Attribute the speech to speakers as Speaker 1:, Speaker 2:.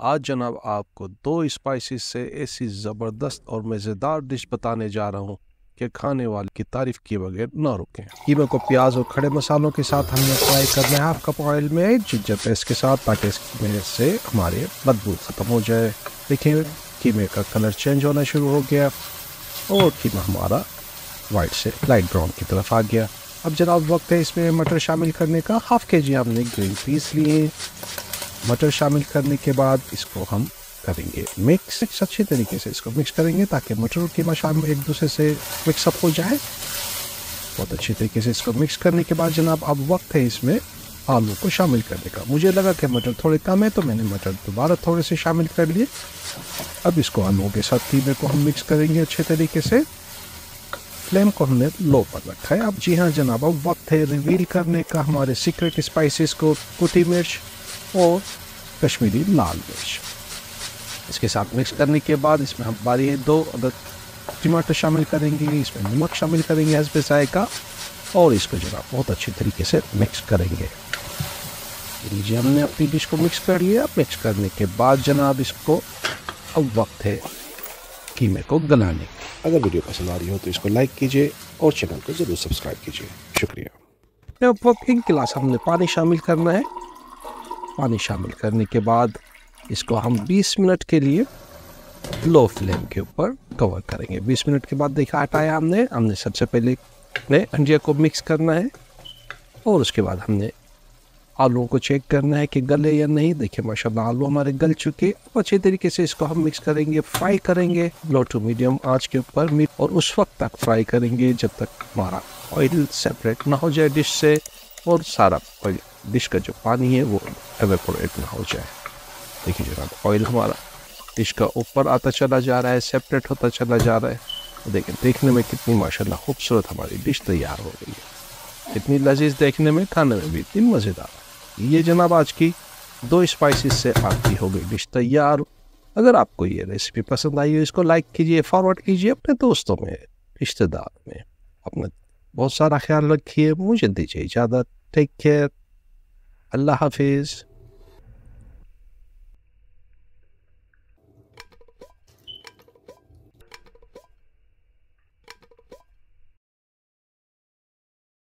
Speaker 1: आज जनाब आपको दो स्पाइसेस से ऐसी ज़बरदस्त और मज़ेदार डिश बताने जा रहा हूँ कि खाने वाले की तारीफ किए बगैर ना रुकें। कीमे को प्याज और खड़े मसालों के साथ हमने फ्राई करना है हाफ कप ऑयल में जिंजर पेस्ट के साथ, ताकि इसमें से हमारे बदबू ख़त्म हो जाए। देखिए कीमे का कलर चेंज होना शुरू हो गया और कीमा हमारा वाइट से लाइट ब्राउन की तरफ आ गया। अब जनाब वक्त है इसमें मटर शामिल करने का। हाफ केजी हमने ग्रीन पीस लिए। मटर शामिल करने के बाद इसको हम करेंगे मिक्स। अच्छी तरीके से इसको मिक्स करेंगे ताकि मटर और कीमा शामिल एक दूसरे से मिक्सअप हो जाए। बहुत अच्छी तरीके से इसको मिक्स करने के बाद जनाब अब वक्त है इसमें आलू को शामिल करने का। मुझे लगा कि मटर थोड़े कम है तो मैंने मटर दोबारा थोड़े से शामिल कर लिए। अब इसको आलूओं के साथ कीमे को हम मिक्स करेंगे अच्छे तरीके से। फ्लेम को हमने लो पर रखा है। अब जी हाँ जनाब, अब वक्त है रिवील करने का हमारे सीक्रेट स्पाइसेस को, कुटी मिर्च और कश्मीरी लाल मिर्च। इसके साथ मिक्स करने के बाद इसमें हम बारी 2 अदद टमाटर शामिल करेंगे। इसमें नमक शामिल करेंगे हस्बे जायका और इसको जनाब बहुत अच्छी तरीके से मिक्स करेंगे। लीजिए हमने अपनी डिश को मिक्स कर लिया। मिक्स करने के बाद जनाब इसको अब वक्त है कीमे को गलाने। अगर वीडियो पसंद आ रही हो तो इसको लाइक कीजिए और चैनल को ज़रूर सब्सक्राइब कीजिए। शुक्रिया। अब 1 गिलास हमने पानी शामिल करना है। पानी शामिल करने के बाद इसको हम 20 मिनट के लिए लो फ्लेम के ऊपर कवर करेंगे। 20 मिनट के बाद देखा हटाया हमने सबसे पहले अंडे को मिक्स करना है और उसके बाद हमने आलूओं को चेक करना है कि गले या नहीं। देखिए माशाल्लाह आलू हमारे गल चुके। अब अच्छे तरीके से इसको हम मिक्स करेंगे, फ्राई करेंगे लो टू मीडियम आंच के ऊपर और उस वक्त तक फ्राई करेंगे जब तक हमारा ऑयल सेपरेट ना हो जाए डिश से और सारा ऑयल डिश का जो पानी है वो एवेपोरेट ना हो जाए। देखिए जनाब ऑयल हमारा डिश का ऊपर आता चला जा रहा है, सेपरेट होता चला जा रहा है। देखिए देखने में कितनी माशाल्लाह खूबसूरत हमारी डिश तैयार हो गई है। इतनी लजीज देखने में, खाने में भी इतनी मज़ेदार। ये जनाब आज की 2 स्पाइसेस से आपकी हो गई डिश तैयार। अगर आपको ये रेसिपी पसंद आई हो इसको लाइक कीजिए, फॉरवर्ड कीजिए अपने दोस्तों में, रिश्तेदार में। अपना बहुत सारा ख्याल रखिए। मुझे दीजिए इजाज़त। Take care. अल्लाह हाफिज़।